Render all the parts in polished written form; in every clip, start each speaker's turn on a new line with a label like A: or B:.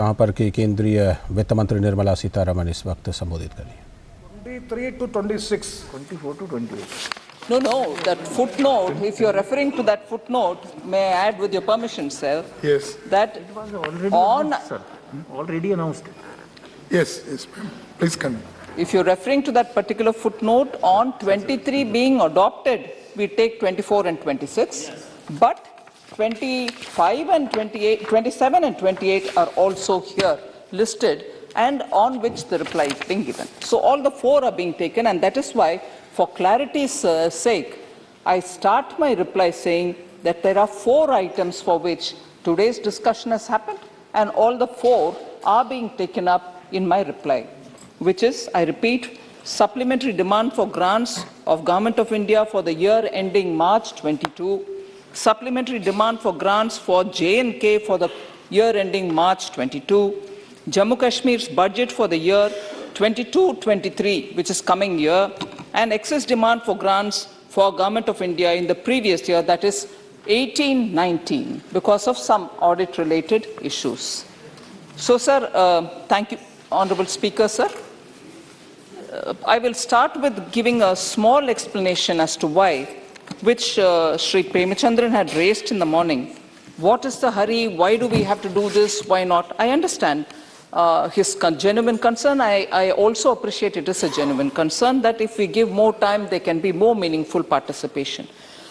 A: यहाँ पर की केंद्रीय वित्त मंत्री निर्मला सीतारमन इस वक्त संबोधित कर रही हैं।
B: 23 to 26.
C: 24 to 28.
D: No, that footnote, if you're referring to that footnote, may I add with your permission, sir?
B: Yes.
D: That
C: It was already
D: on,
C: announced, sir. Already announced.
B: Yes, ma'am. Please continue.
D: if you're referring to that particular footnote, on 23 being adopted, we take 24 and 26. Yes. But 25 and 28, 27 and 28 are also here listed and on which the reply is being given. So all the four are being taken, and that is why, for clarity's sake, I start my reply saying that there are four items for which today's discussion has happened, and all the four are being taken up in my reply, which is, I repeat, supplementary demand for grants of Government of India for the year ending March 22, supplementary demand for grants for J&K for the year ending March 22, Jammu Kashmir's budget for the year 22-23, which is coming year, and excess demand for grants for Government of India in the previous year, that is 18-19, because of some audit-related issues. So, sir, thank you, Honorable Speaker, sir. I will start with giving a small explanation as to why, which Sri Premachandran had raised in the morning. What is the hurry? Why do we have to do this? Why not? I understand his genuine concern. I also appreciate it is a genuine concern that if we give more time, there can be more meaningful participation.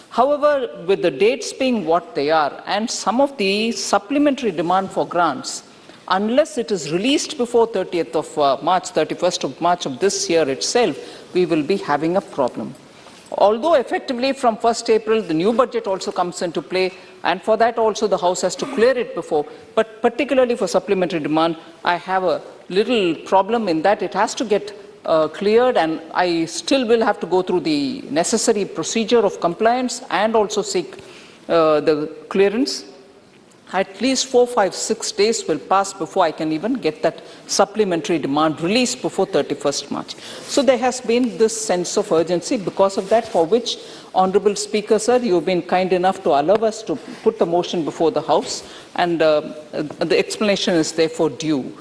D: However, with the dates being what they are and some of the supplementary demand for grants, unless it is released before 30th of March, 31st of March of this year itself, we will be having a problem. Although effectively from 1st April, the new budget also comes into play, and for that also the House has to clear it before, but particularly for supplementary demand, I have a little problem in that it has to get cleared, and I still will have to go through the necessary procedure of compliance and also seek the clearance. At least 4, 5, 6 days will pass before I can even get that supplementary demand released before 31st March. So there has been this sense of urgency because of that, for which, Honourable Speaker, sir, you've been kind enough to allow us to put the motion before the House, and the explanation is therefore due.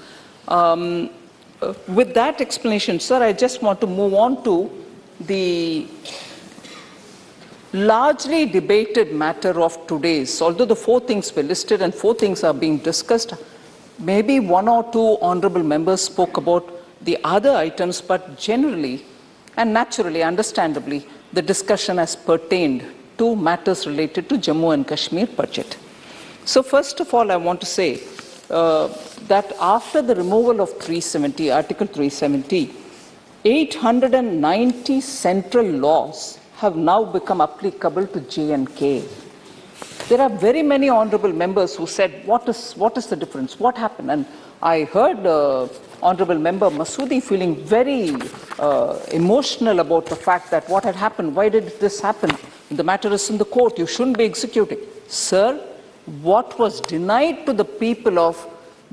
D: With that explanation, sir, I just want to move on to the largely debated matter of today's. Although the four things were listed and four things are being discussed, maybe one or two honourable members spoke about the other items, but generally and naturally, understandably, the discussion has pertained to matters related to Jammu and Kashmir budget. So first of all, I want to say that after the removal of 370, Article 370, 890 central laws have now become applicable to J&K. There are very many honourable members who said, what is the difference? What happened? And I heard Honourable Member Masoodi feeling very emotional about the fact that what had happened, why did this happen? The matter is in the court, you shouldn't be executing. Sir, what was denied to the people of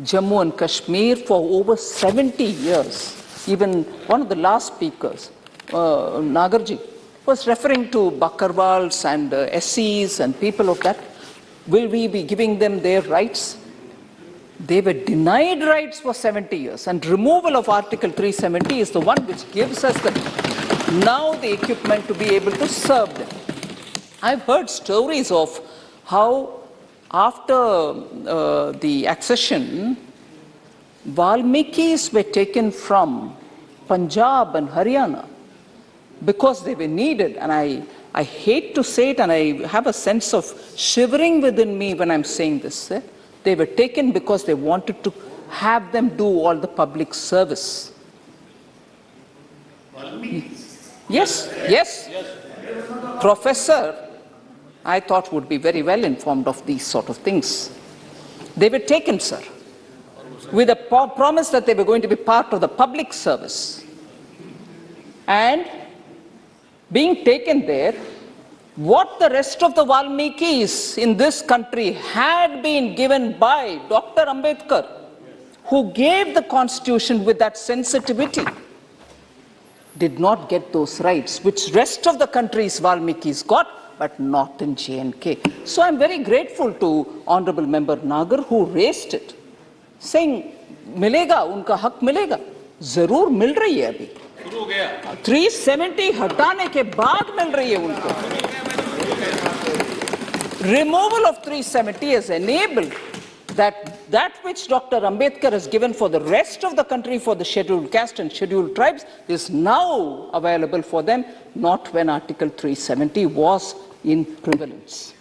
D: Jammu and Kashmir for over 70 years, even one of the last speakers, Nagarji, was referring to Bakarwals and SCs and people of that. Will we be giving them their rights? They were denied rights for 70 years, and removal of Article 370 is the one which gives us now the equipment to be able to serve them. I've heard stories of how after the accession, Valmikis were taken from Punjab and Haryana because they were needed, and I hate to say it, and I have a sense of shivering within me when I'm saying this. They were taken because they wanted to have them do all the public service. Yes. Professor, I thought, would be very well informed of these sort of things. They were taken, sir, with a promise that they were going to be part of the public service. And being taken there, what the rest of the Valmikis in this country had been given by Dr. Ambedkar, who gave the constitution with that sensitivity, did not get those rights, which rest of the country's Valmikis got, but not in J&K. So I'm very grateful to Honourable Member Nagar, who raised it. saying मिलेगा, उनका हक मिलेगा, जरूर मिल रही है अभी। 370 हटाने के बाद मिल रही है उनको। Removal of 370 has enabled that which Dr. Ambedkar has given for the rest of the country for the scheduled caste and scheduled tribes is now available for them, not when Article 370 was in prevalence.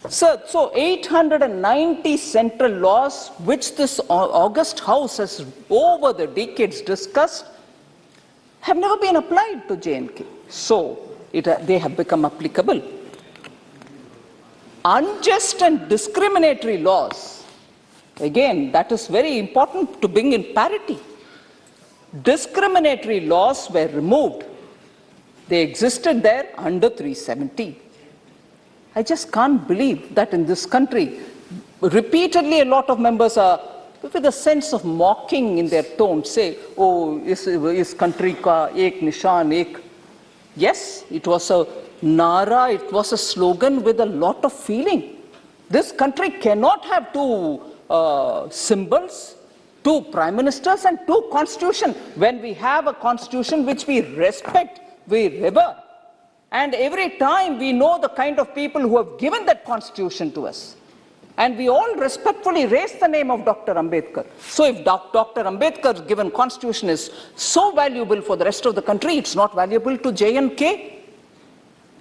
D: So 890 central laws which this august house has over the decades discussed have never been applied to J&K. So they have become applicable. Unjust and discriminatory laws, again, that is very important to bring in parity. Discriminatory laws were removed. They existed there under 370. I just can't believe that in this country, repeatedly a lot of members are, with a sense of mocking in their tone, say, oh, is country ka ek nishan, ek. Yes, it was a nara, it was a slogan with a lot of feeling. This country cannot have two symbols, two prime ministers and two constitutions. When we have a constitution which we respect, we revere. And every time we know the kind of people who have given that constitution to us. And we all respectfully raise the name of Dr. Ambedkar. So if Dr. Ambedkar's given constitution is so valuable for the rest of the country, it's not valuable to J&K.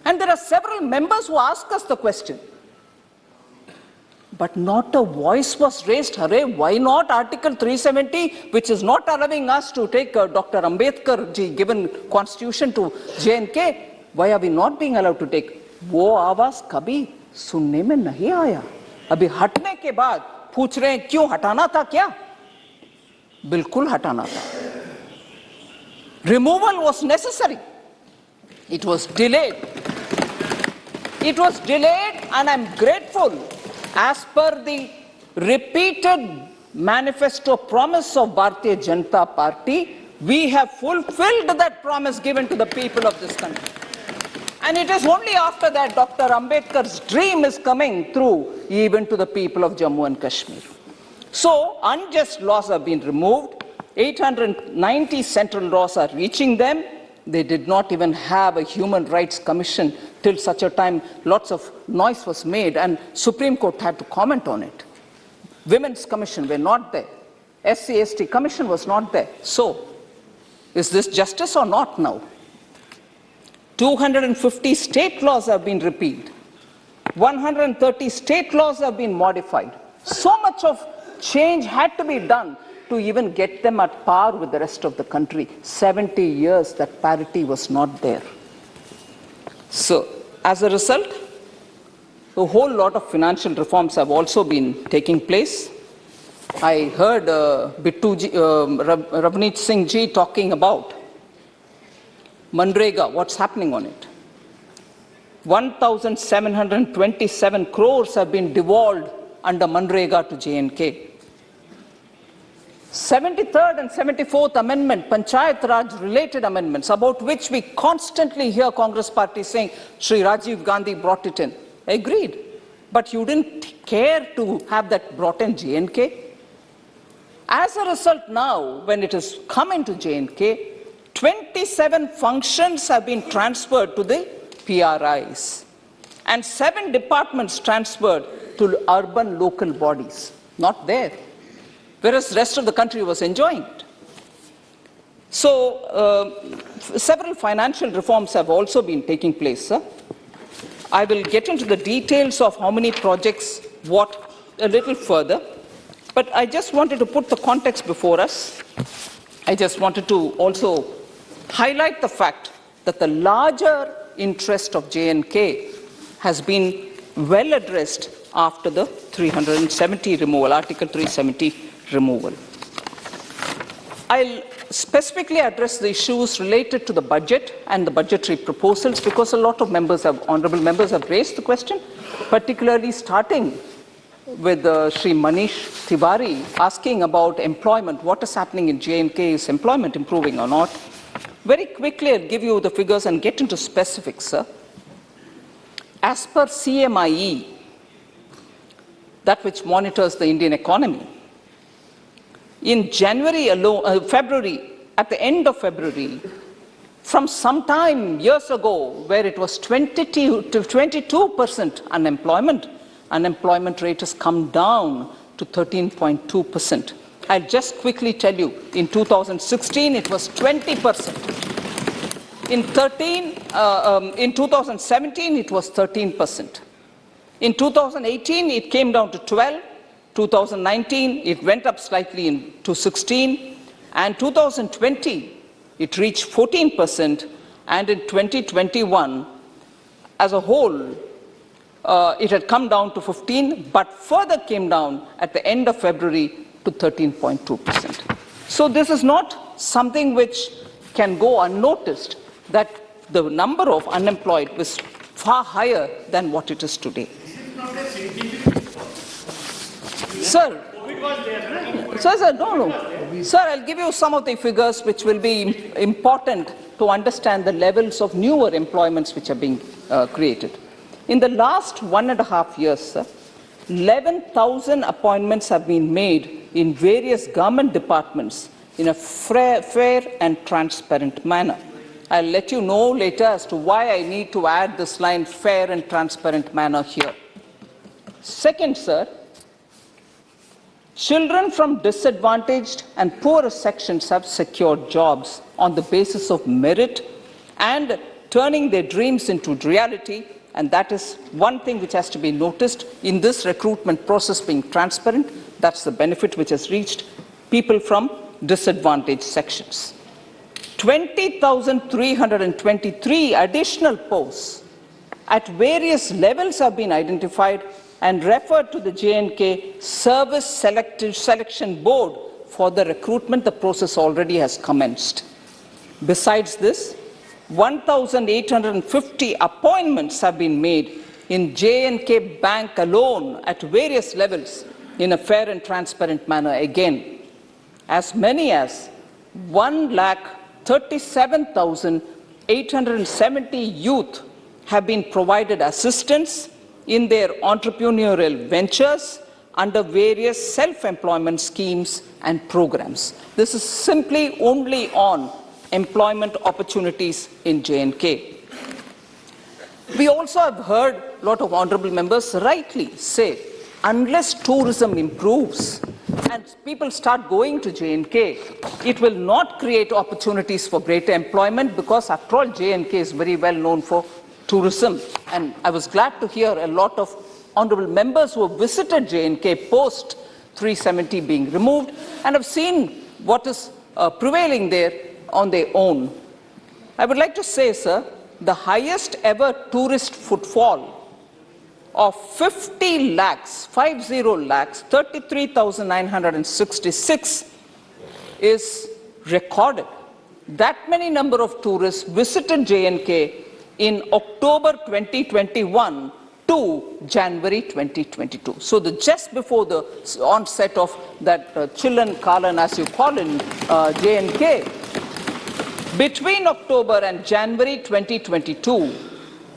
D: And there are several members who ask us the question. But not a voice was raised. Hare, why not Article 370, which is not allowing us to take Dr. Ambedkar ji given constitution to J&K? Why are we not being allowed to take? वो आवाज कभी सुनने में नहीं आया। अभी हटने के बाद पूछ रहे हैं क्यों हटाना था क्या? बिल्कुल हटाना था। Removal was necessary. It was delayed. It was delayed, and I'm grateful. As per the repeated manifesto promise of Bharatiya Janata Party, we have fulfilled that promise given to the people of this country. And it is only after that Dr. Ambedkar's dream is coming through even to the people of Jammu and Kashmir. So unjust laws have been removed. 890 central laws are reaching them. They did not even have a human rights commission till such a time lots of noise was made and Supreme Court had to comment on it. Women's commission were not there. SC/ST commission was not there. So, is this justice or not now? 250 state laws have been repealed. 130 state laws have been modified. So much of change had to be done to even get them at par with the rest of the country. 70 years that parity was not there. So, as a result, a whole lot of financial reforms have also been taking place. I heard Ravneet Singh ji talking about Manrega, what's happening on it. 1,727 crores have been devolved under Manrega to J&K. 73rd and 74th Amendment, Panchayat Raj related amendments, about which we constantly hear Congress party saying, Sri Rajiv Gandhi brought it in. Agreed. But you didn't care to have that brought in J&K. As a result now, when it has come into J&K, 27 functions have been transferred to the PRIs and 7 departments transferred to urban local bodies. Not there. Whereas the rest of the country was enjoying it. So, several financial reforms have also been taking place, sir. I will get into the details of how many projects, what, a little further. But I just wanted to put the context before us. I just wanted to also highlight the fact that the larger interest of J&K has been well addressed after the 370 removal, Article 370 removal. I'll specifically address the issues related to the budget and the budgetary proposals because a lot of members honorable members have raised the question, particularly starting with Sri Manish Tiwari asking about employment, what is happening in J&K, is employment improving or not? Very quickly I'll give you the figures and get into specifics, sir. As per CMIE, that which monitors the Indian economy. In January alone, February, at the end of February, from some time years ago, where it was 22 to 22% unemployment rate has come down to 13.2%. I'll just quickly tell you, in 2016, it was 20%. In 2017, it was 13%. In 2018, it came down to 12. 2019, it went up slightly to 16. And 2020, it reached 14%. And in 2021, as a whole, it had come down to 15, but further came down at the end of February to 13.2%. So this is not something which can go unnoticed, that the number of unemployed was far higher than what it is today. Sir, no. Sir, I'll give you some of the figures which will be important to understand the levels of newer employments which are being created. In the last 1.5 years, sir, 11,000 appointments have been made in various government departments in a fair and transparent manner. I'll let you know later as to why I need to add this line, fair and transparent manner, here. Second, sir, children from disadvantaged and poorer sections have secured jobs on the basis of merit and turning their dreams into reality, and that is one thing which has to be noticed in this recruitment process being transparent. That's the benefit which has reached people from disadvantaged sections. 20,323 additional posts at various levels have been identified and referred to the J&K Service Selection Board for the recruitment. The process already has commenced. Besides this, 1,850 appointments have been made in J&K Bank alone at various levels in a fair and transparent manner again. As many as 1,37,870 youth have been provided assistance in their entrepreneurial ventures under various self-employment schemes and programs. This is simply only on employment opportunities in J&K. We also have heard a lot of honorable members rightly say, unless tourism improves and people start going to J&K, it will not create opportunities for greater employment, because after all, J&K is very well known for tourism. And I was glad to hear a lot of honorable members who have visited J&K post 370 being removed and have seen what is prevailing there on their own. I would like to say, sir, the highest ever tourist footfall of 50 lakhs, 33,966 is recorded. That many number of tourists visited J&K in October 2021 to January 2022. So just before the onset of that Chillan Kalan, as you call in J&K, between October and January 2022,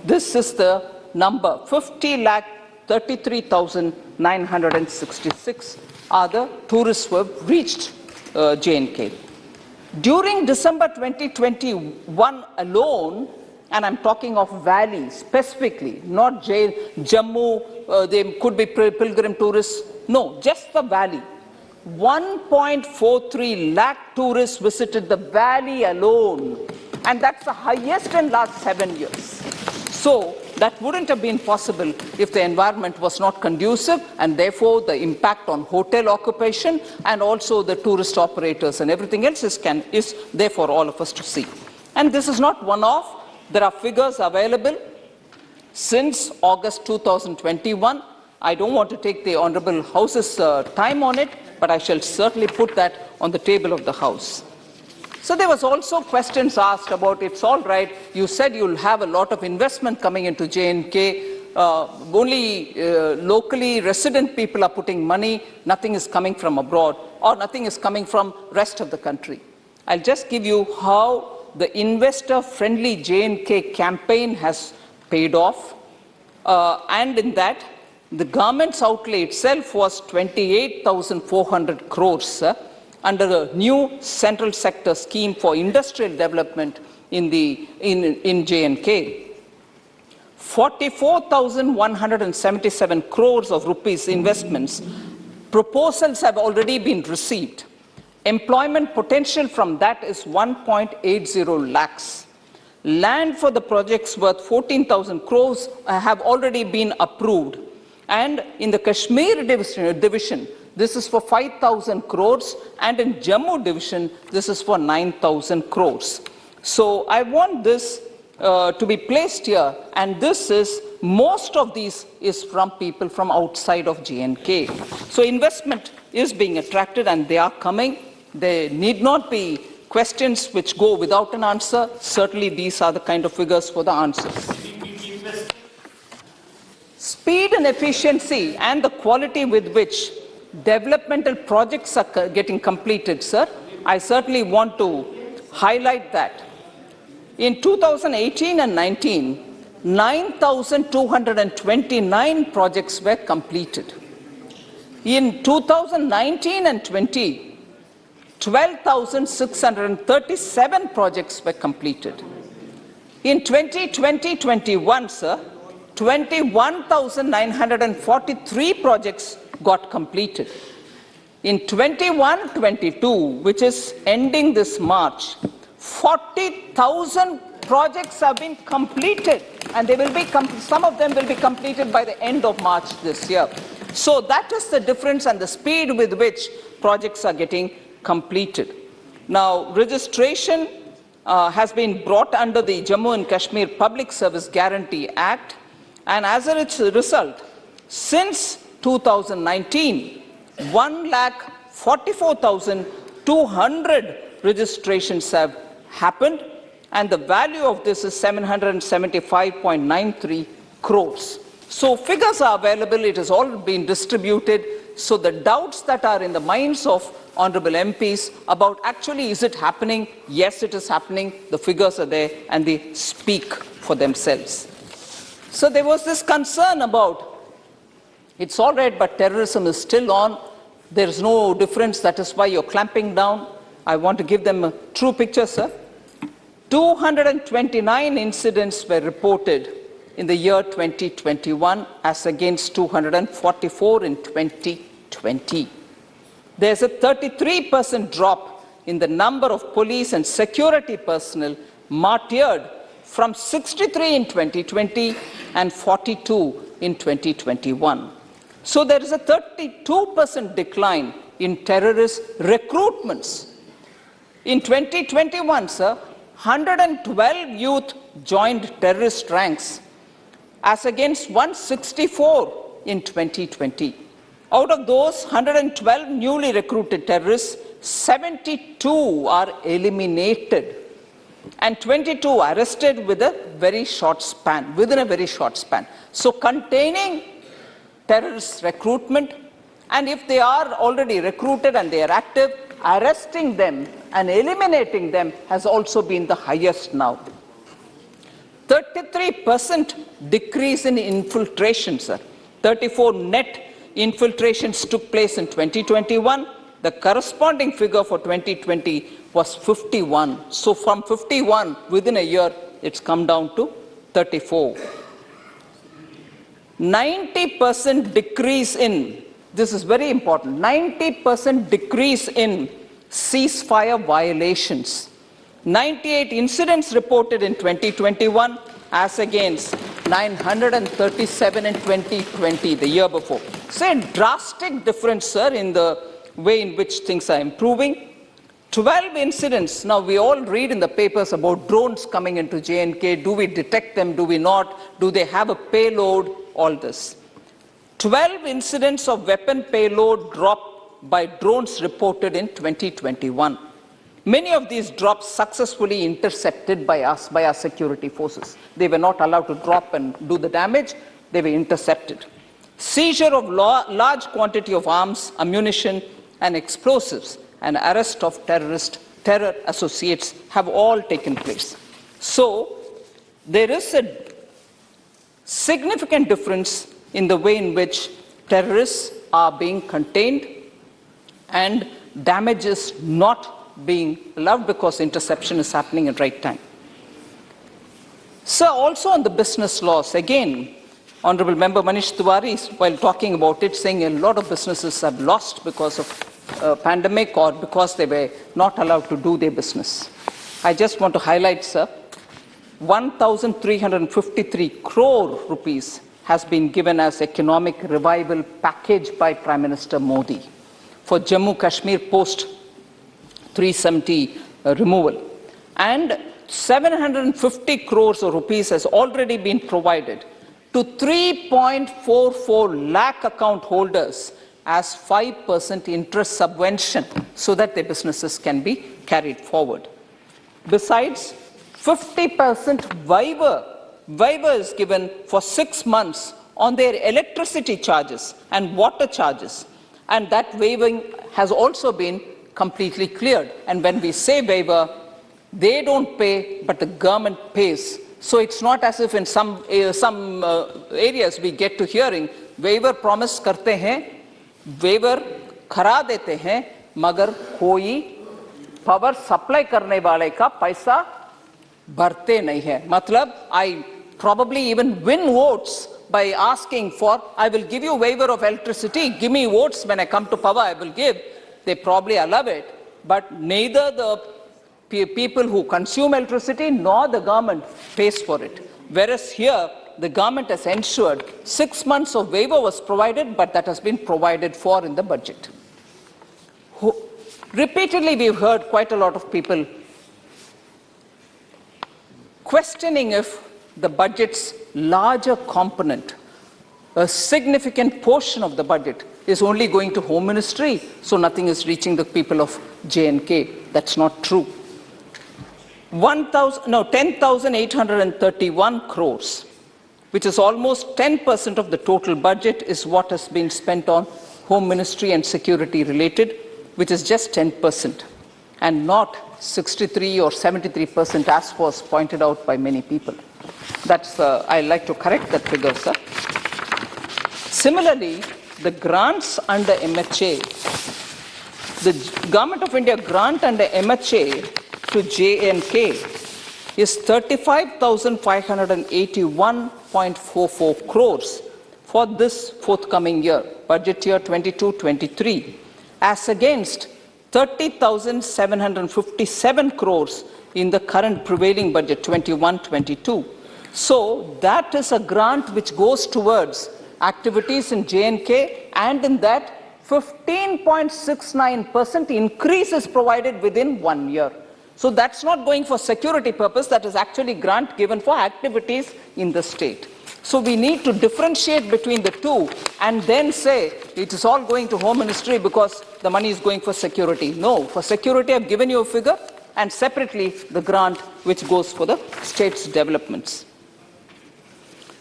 D: this is the number, 50,33,966 are the tourists who have reached J&K. During December 2021 alone, and I'm talking of Valley specifically, not Jammu, they could be pilgrim tourists, no, just the Valley. 1.43 lakh tourists visited the Valley alone, and that's the highest in last 7 years. So that wouldn't have been possible if the environment was not conducive, and therefore the impact on hotel occupation and also the tourist operators and everything else is there for all of us to see. And this is not one-off. There are figures available since August 2021. I don't want to take the Honorable House's time on it, but I shall certainly put that on the table of the House. So there was also questions asked about, it's all right, you said you'll have a lot of investment coming into J&K, only locally resident people are putting money, nothing is coming from abroad, or nothing is coming from rest of the country. I'll just give you how the investor-friendly J&K campaign has paid off, and in that, The government's outlay itself was 28,400 crores, sir, under a new central sector scheme for industrial development in J&K. 44,177 crores of rupees investments proposals have already been received. Employment potential from that is 1.80 lakhs. Land for the projects worth 14,000 crores have already been approved. And in the Kashmir division, this is for 5,000 crores, and in Jammu division, this is for 9,000 crores. So I want this to be placed here, and most of these is from people from outside of J&K. So investment is being attracted, and they are coming. There need not be questions which go without an answer. Certainly these are the kind of figures for the answers. Speed and efficiency and the quality with which developmental projects are getting completed, sir, I certainly want to highlight that. In 2018 and 19, 9,229 projects were completed. In 2019 and 20, 12,637 projects were completed. In 2020-21, sir, 21,943 projects got completed. In 21-22, which is ending this March, 40,000 projects have been completed, and they will be some of them will be completed by the end of March this year. So that is the difference and the speed with which projects are getting completed. Now, registration has been brought under the Jammu and Kashmir Public Service Guarantee Act, and as a result, since 2019, 1,44,200 registrations have happened, and the value of this is 775.93 crores. So figures are available, it has all been distributed, so the doubts that are in the minds of honorable MPs about actually is it happening, yes it is happening, the figures are there and they speak for themselves. So there was this concern about, it's all right, but terrorism is still on. There is no difference. That is why you're clamping down. I want to give them a true picture, sir. 229 incidents were reported in the year 2021 as against 244 in 2020. There's a 33% drop in the number of police and security personnel martyred from 63 in 2020 and 42 in 2021. So there is a 32% decline in terrorist recruitments. In 2021, sir, 112 youth joined terrorist ranks as against 164 in 2020. Out of those 112 newly recruited terrorists, 72 are eliminated and 22 arrested within a very short span. So containing terrorist recruitment, and if they are already recruited and they are active, arresting them and eliminating them has also been the highest now. 33% decrease in infiltration, sir. 34 net infiltrations took place in 2021. The corresponding figure for 2020 was 51. So from 51, within a year, it's come down to 34. 90% decrease in, this is very important, 90% decrease in ceasefire violations. 98 incidents reported in 2021 as against 937 in 2020, the year before. So a drastic difference, sir, in the way in which things are improving. 12 incidents. Now, we all read in the papers about drones coming into J&K. Do we detect them? Do we not? Do they have a payload? All this. 12 incidents of weapon payload dropped by drones reported in 2021. Many of these drops successfully intercepted by us, by our security forces. They were not allowed to drop and do the damage. They were intercepted. Seizure of large quantity of arms, ammunition, and explosives, and arrest of terror associates have all taken place. So there is a significant difference in the way in which terrorists are being contained and damage is not being allowed because interception is happening at right time. So also on the business laws, again, Honorable Member Manish Tiwari, while talking about it, saying a lot of businesses have lost because of pandemic or because they were not allowed to do their business. I just want to highlight, sir, 1,353 crore rupees has been given as economic revival package by Prime Minister Modi for Jammu Kashmir post 370 removal. And 750 crores of rupees has already been provided to 3.44 lakh account holders as 5% interest subvention so that their businesses can be carried forward. Besides, 50% waiver is given for 6 months on their electricity charges and water charges. And that waiving has also been completely cleared. And when we say waiver, they don't pay, but the government pays. So it's not as if in some areas we get to hearing, waiver promise karte hain, waiver खरा देते हैं, मगर कोई power supply करने वाले का पैसा भरते नहीं है. मतलब I probably even win votes by asking for, I will give you waiver of electricity, give me votes when I come to power, I will give. They probably allow it, but neither the people who consume electricity nor the government pays for it. Whereas here, the government has ensured 6 months of waiver was provided, but that has been provided for in the budget. Repeatedly, we've heard quite a lot of people questioning if the budget's larger component, a significant portion of the budget, is only going to Home Ministry, so nothing is reaching the people of J&K. That's not true. 10,831 crores, which is almost 10% of the total budget, is what has been spent on Home Ministry and security related, which is just 10%, and not 63 or 73% as was pointed out by many people. That's, I'd like to correct that figure, sir. Similarly, the grants under MHA, the Government of India grant under MHA to J&K is 35,581.44 crores for this forthcoming year, budget year 22-23, as against 30,757 crores in the current prevailing budget 21-22. So that is a grant which goes towards activities in J&K, and in that 15.69% increase is provided within 1 year. So that's not going for security purpose, that is actually grant given for activities in the state. So we need to differentiate between the two and then say it is all going to Home Ministry because the money is going for security. No, for security I've given you a figure, and separately the grant which goes for the state's developments.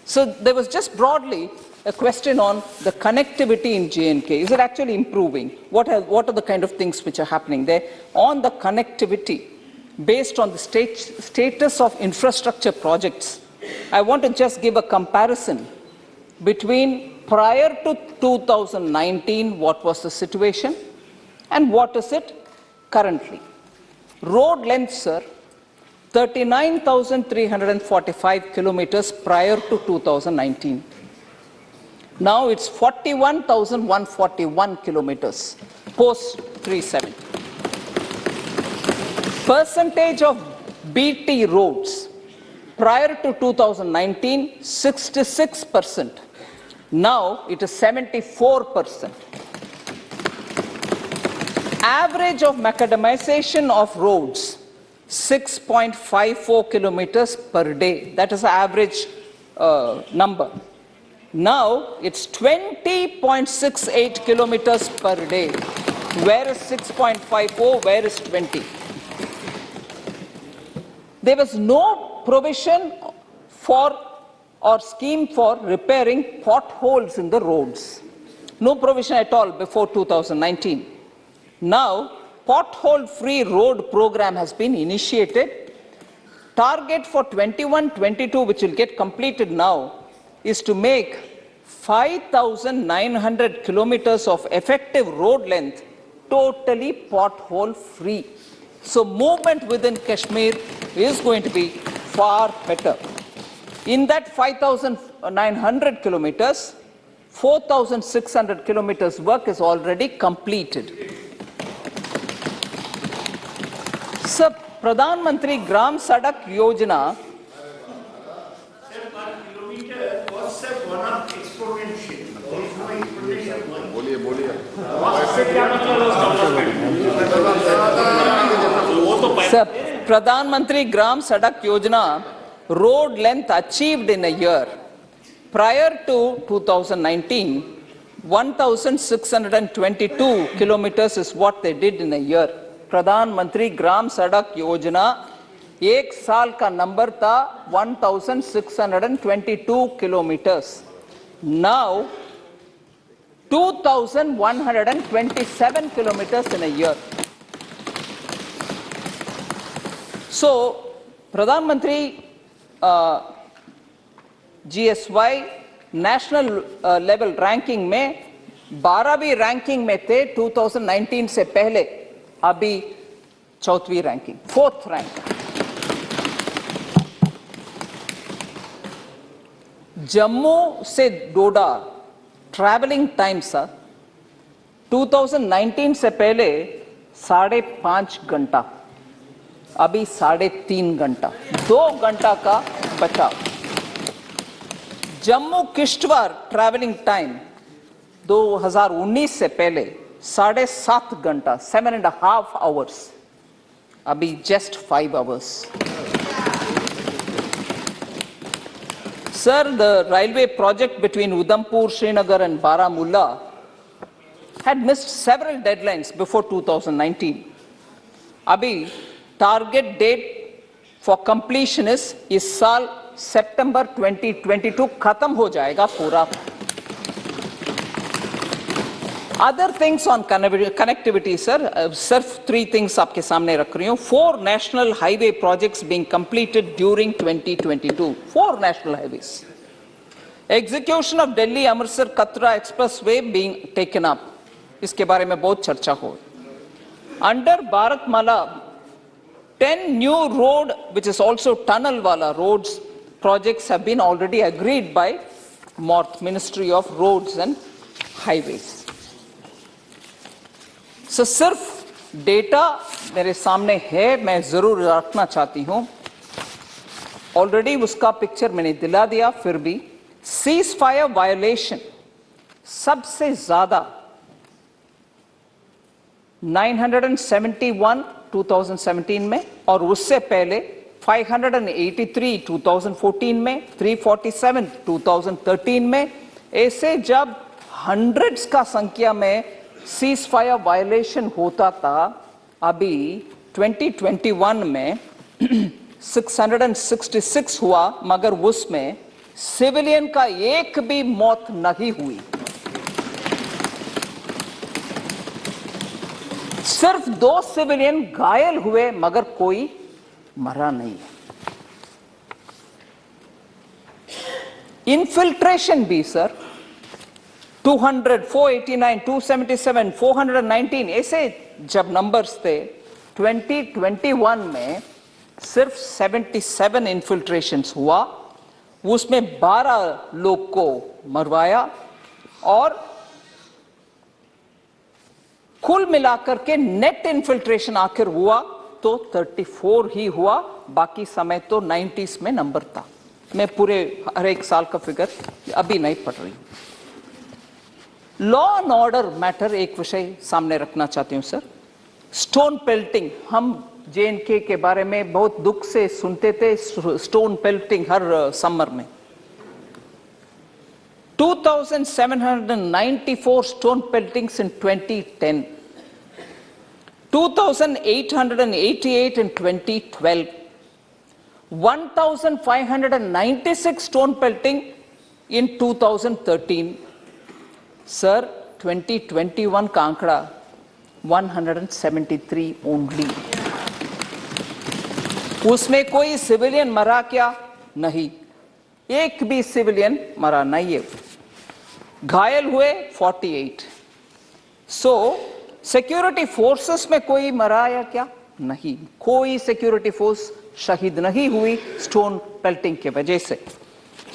D: So there was just broadly a question on the connectivity in J&K. Is it actually improving? What are the kind of things which are happening there? On the connectivity, based on the status of infrastructure projects, I want to just give a comparison between prior to 2019, what was the situation, and what is it currently. Road length, sir, 39,345 kilometers prior to 2019. Now it's 41,141 kilometers post 370. Percentage of BT roads prior to 2019, 66%. Now it is 74%. Average of macadamization of roads, 6.54 kilometers per day. That is the average number. Now it's 20.68 kilometers per day. Where is 6.54? Where is 20? There was no provision for or scheme for repairing potholes in the roads. No provision at all before 2019. Now, pothole-free road program has been initiated. Target for 21-22, which will get completed now, is to make 5,900 kilometers of effective road length totally pothole free. So movement within Kashmir is going to be far better. In that 5,900 kilometers, 4,600 kilometers work is already completed. Sir, Pradhan Mantri Gram Sadak Yojana Sir, Pradhan Mantri Gram Sadak Yojana road length achieved in a year. Prior to 2019, 1,622 kilometers is what they did in a year. Pradhan Mantri Gram Sadak Yojana, एक साल का number था 1,622 kilometers. Now, 2,127 kilometers in a year. So, Pradhan Mantri GSY national level ranking में 12वीं ranking में थे 2019 से पहले, अभी 4वीं रैंकिंग, 4th रैंक. जम्मू से डोडा ट्रैवलिंग टाइम सर 2019 से पहले 5.5 घंटा, अभी 3.5 घंटा, 2 घंटा का बचाव. जम्मू किश्तवाड़ ट्रैवलिंग टाइम 2019 से पहले 7.5 घंटा, 7.5 hours, अभी just 5 hours. Sir, the railway project between Udhampur, Srinagar and Baramulla had missed several deadlines before 2019. Abhi, target date for completion is इस साल September 2022 खत्म हो जाएगा पूरा. Other things on connectivity, sir. सिर्फ 3 things आपके सामने रख रही हूँ. 4 national highway projects being completed during 2022. 4 national highways. Execution of Delhi Amritsar Katra Expressway being taken up. इसके बारे में बहुत चर्चा हो. Under Bharatmala, 10 new road, which is also tunnel wala roads, projects have been already agreed by MORTH, Ministry of Roads and Highways. So, सिर्फ data मेरे सामने है, मैं जरूर रखना चाहती हूं. ऑलरेडी उसका पिक्चर मैंने दिला दिया, फिर भी सीज फायर वायोलेशन सबसे ज्यादा 971 2017 में, और उससे पहले 583 2014 में, 347 2013 में. ऐसे जब हंड्रेड्स का संख्या में सीज फायर वायलेशन होता था, अभी 2021 में 666 हुआ, मगर उसमें सिविलियन का एक भी मौत नहीं हुई. सिर्फ 2 सिविलियन घायल हुए, मगर कोई मरा नहीं. इन्फिल्ट्रेशन भी सर 200, 489, 277, 419 ऐसे जब नंबर्स थे, 2021 में सिर्फ 77 इन्फिल्ट्रेशंस हुआ, उसमें 12 लोग को मरवाया, और कुल मिलाकर के नेट इन्फिल्ट्रेशन आखिर हुआ तो 34 ही हुआ. बाकी समय तो 90s में नंबर था. मैं पूरे हर एक साल का फिगर अभी नहीं पढ़ रही. लॉ एंड ऑर्डर मैटर एक विषय सामने रखना चाहती हूं सर. स्टोन पेल्टिंग, हम J&K के बारे में बहुत दुख से सुनते थे. स्टोन पेल्टिंग हर समर में 2,794 stone peltings in 2010, 2,888 in 2012, 1,596 stone pelting in 2013. Sir, 2021 का आंकड़ा 173 only. उसमें कोई सिविलियन मरा क्या? नहीं, एक भी सिविलियन मरा नहीं है. घायल हुए 48। सो सिक्योरिटी फोर्सेस में कोई मरा या क्या? नहीं, कोई सिक्योरिटी फोर्स शहीद नहीं हुई स्टोन पेल्टिंग के वजह से।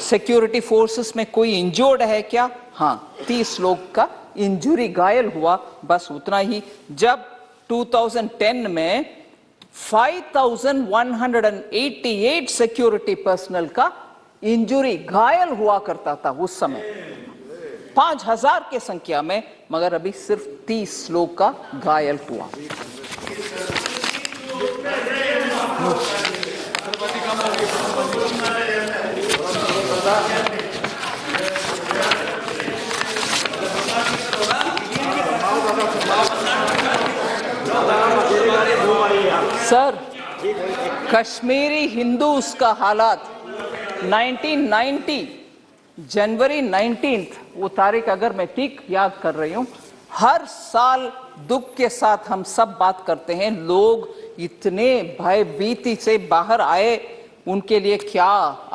D: सिक्योरिटी फोर्सेस में कोई इंजर्ड है क्या? हाँ, 30 लोग का इंजरी, घायल हुआ, बस उतना ही। जब 2010 में 5188 सिक्योरिटी पर्सनल का इंजरी, घायल हुआ करता था उस समय 5000 के संख्या में, मगर अभी सिर्फ 30 लोग का घायल हुआ। सर, कश्मीरी हिंदूज का हालात 1990 जनवरी 19th, वो तारीख अगर मैं ठीक याद कर रही हूं, हर साल दुख के साथ हम सब बात करते हैं, लोग इतने भयभीति से बाहर आए, उनके लिए क्या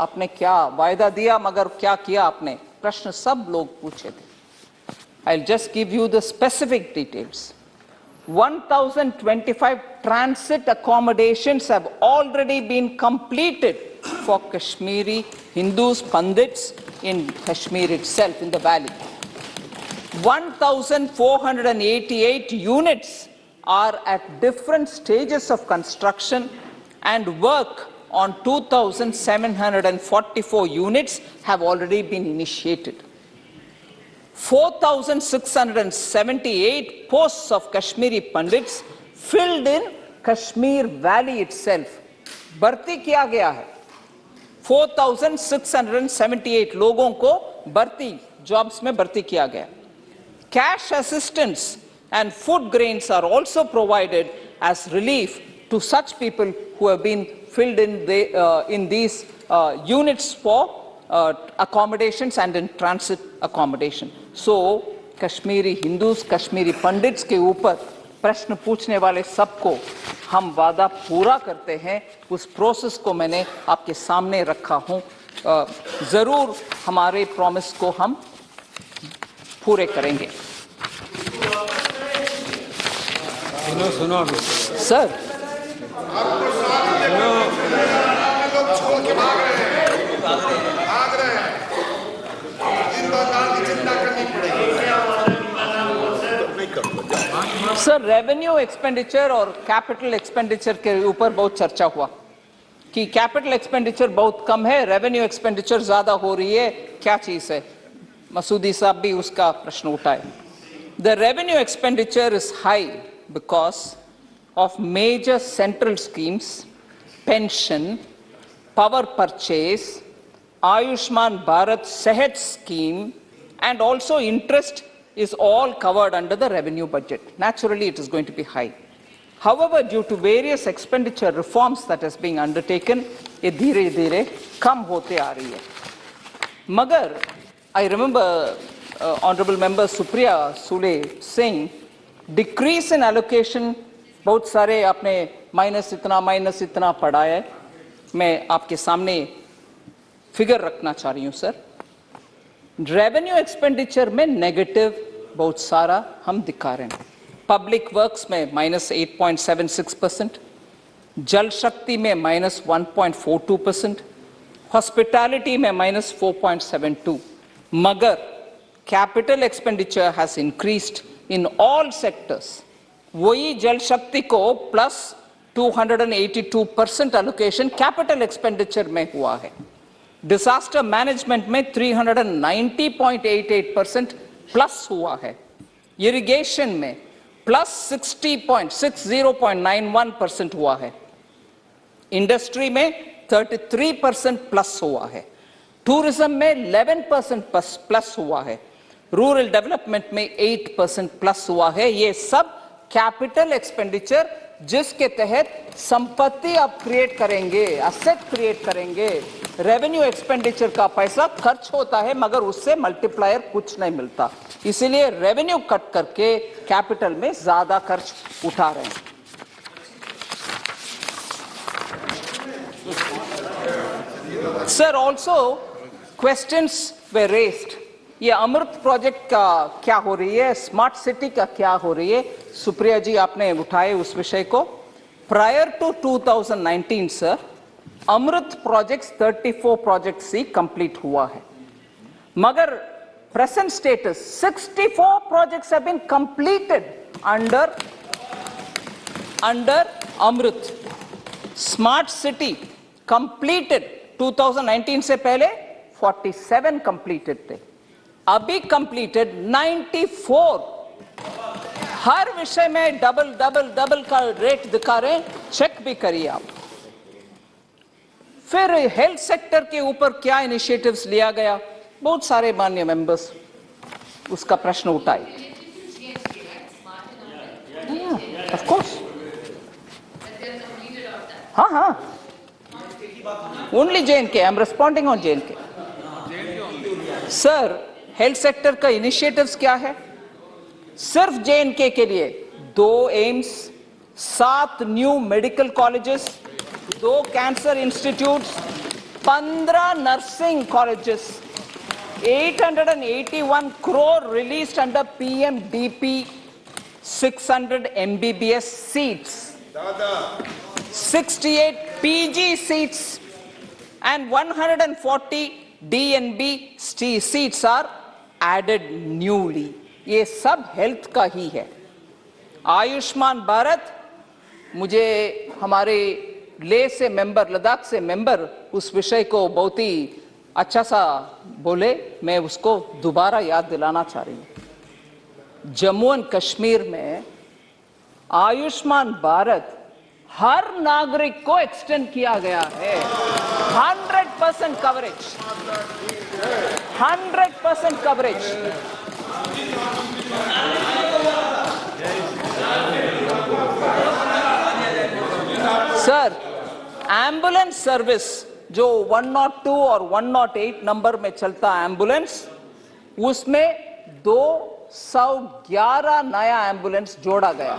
D: आपने क्या वायदा दिया, मगर क्या किया आपने? प्रश्न सब लोग पूछे थे। I'll just give you the specific details. 1025 transit accommodations have already been completed for Kashmiri Hindus, Pandits in Kashmir itself, in the valley. 1,488 units are at different stages of construction, and work on 2,744 units have already been initiated. 4,678 posts of Kashmiri Pandits filled in Kashmir Valley itself. भर्ती किया गया है 4,678 लोगों को भर्ती jobs में भर्ती किया गया. Cash assistance and food grains are also provided as relief to such people who have been filled in these units for accommodations and in transit accommodation. So, Kashmiri Hindus, Kashmiri Pandits के ऊपर प्रश्न पूछने वाले सबको हम वादा पूरा करते हैं. उस प्रोसेस को मैंने आपके सामने रखा हूं. जरूर हमारे प्रॉमिस को हम पूरे करेंगे.
E: सुनो
D: सर, सर रेवेन्यू एक्सपेंडिचर और कैपिटल एक्सपेंडिचर के ऊपर बहुत चर्चा हुआ कि कैपिटल एक्सपेंडिचर बहुत कम है, रेवेन्यू एक्सपेंडिचर ज्यादा हो रही है, क्या चीज है? मसूदी साहब भी उसका प्रश्न उठाए. The revenue expenditure is high because of major central schemes, pension, power purchase, Ayushman Bharat Sehat scheme, and also interest is all covered under the revenue budget. Naturally, it is going to be high. However, due to various expenditure reforms that is being undertaken, ये धीरे-धीरे कम होते आ रही है. मगर, I remember Honorable Member Supriya Sule saying, decrease in allocation, बहुत सारे आपने minus इतना पढ़ा है. मैं आपके सामने फिगर रखना चाह रही हूं सर. रेवेन्यू एक्सपेंडिचर में नेगेटिव बहुत सारा हम दिखा रहे हैं. पब्लिक वर्क्स में -8.76%, जल शक्ति में -1.42%, हॉस्पिटैलिटी में -4.72. मगर capital expenditure has increased in all sectors. वही जल शक्ति को +282% एलोकेशन कैपिटल एक्सपेंडिचर में हुआ है. डिजास्टर मैनेजमेंट में 390.88% प्लस हुआ है. इरिगेशन में +60.91% हुआ है. इंडस्ट्री में 33% प्लस हुआ है. टूरिज्म में 11% प्लस हुआ है. रूरल डेवलपमेंट में 8% प्लस हुआ है. ये सब कैपिटल एक्सपेंडिचर जिसके तहत संपत्ति आप क्रिएट करेंगे, असेट क्रिएट करेंगे. रेवेन्यू एक्सपेंडिचर का पैसा खर्च होता है मगर उससे मल्टीप्लायर कुछ नहीं मिलता. इसीलिए रेवेन्यू कट करके कैपिटल में ज्यादा खर्च उठा रहे हैं. Sir, also questions were raised ये अमृत प्रोजेक्ट का क्या हो रही है, स्मार्ट सिटी का क्या हो रही है, सुप्रिया जी आपने उठाए उस विषय को। Prior to 2019 sir, Amrut projects 34 projects ही कंप्लीट हुआ है, मगर present status 64 projects have been completed under Amrut. Smart city completed 2019 से पहले 47 कंप्लीटेड थे, अभी कंप्लीटेड 94। हर विषय में डबल डबल डबल का रेट दिखा रहे हैं, चेक भी करिए आप। फिर हेल्थ सेक्टर के ऊपर क्या इनिशिएटिव्स लिया गया, बहुत सारे माननीय मेंबर्स उसका प्रश्न उठाए। ऑफ कोर्स, हाँ, only J&K, I am responding on J&K। Sir, health sector का इनिशिएटिव्स क्या है? सिर्फ J&K के लिए 2 AIIMS, 7 new medical colleges, 2 cancer institutes, 15 nursing colleges, 881 crore released under PMDP, 600 MBBS seats, 68 PG seats, and 140 DNB seats are added newly. ये सब health का ही है। आयुष्मान भारत, मुझे हमारे लेह से मेंबर, लद्दाख से मेंबर उस विषय को बहुत ही अच्छा सा बोले, मैं उसको दोबारा याद दिलाना चाह रही हूँ। जम्मू एंड कश्मीर में आयुष्मान भारत हर नागरिक को एक्सटेंड किया गया है। 100% coverage, 100% coverage. Sir, ambulance service जो 102 और 108 नंबर में चलता एम्बुलेंस, उसमें 211 नया एम्बुलेंस जोड़ा गया।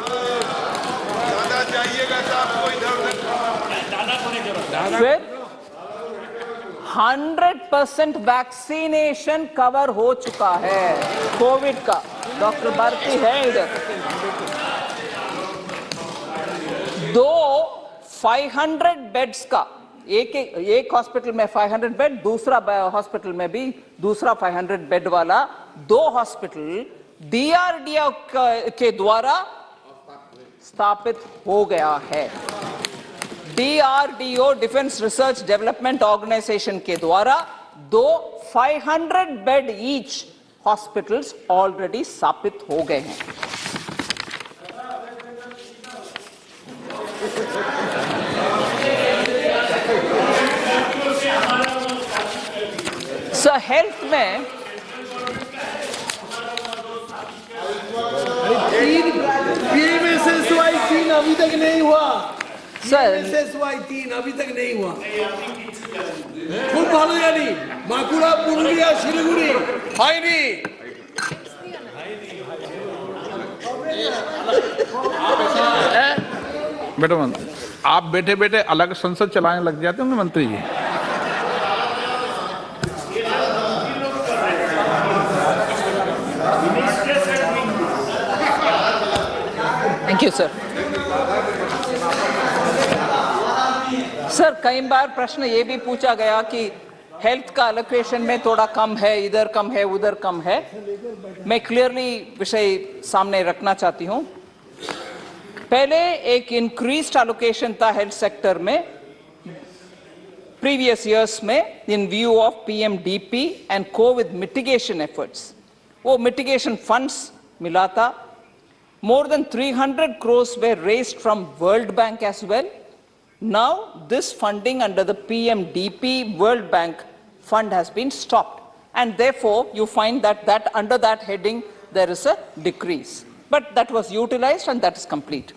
D: फिर 100% वैक्सीनेशन कवर हो चुका है कोविड का। डॉक्टर भारती है इधर। 500 बेड्स का, एक हॉस्पिटल में 500 बेड, दूसरा हॉस्पिटल में भी दूसरा 500 बेड वाला 2 हॉस्पिटल DRDO के द्वारा स्थापित हो गया है। DRDO, defence research development organisation के द्वारा 2 500 बेड ईच हॉस्पिटल्स ऑलरेडी स्थापित हो गए हैं। सर, हेल्थ में
E: PMSSY 3 अभी तक नहीं हुआ।
D: सर,
E: PMSSY 3 अभी तक नहीं हुआ। খুব ভালো জানি, বাঁকুড়া, পুরুলিয়া, শিলিগুড়ি হয়নি।
F: बेटा मंत्री, आप बैठे बैठे अलग संसद चलाने लग जाते होंगे मंत्री जी।
D: Thank you sir. सर, कई बार प्रश्न ये भी पूछा गया कि हेल्थ का एलोकेशन में थोड़ा कम है, इधर कम है, उधर कम है। मैं क्लियरली विषय सामने रखना चाहती हूं। पहले एक इंक्रीज्ड एलोकेशन था हेल्थ सेक्टर में प्रीवियस ईयर्स में इन view of PMDP and Covid mitigation efforts. वो मिटिगेशन फंड्स मिला था। More than 300 crores were raised from World Bank as well. Now, this funding under the PMDP World Bank fund has been stopped. And therefore, you find that under that heading, there is a decrease. But that was utilized and that is complete.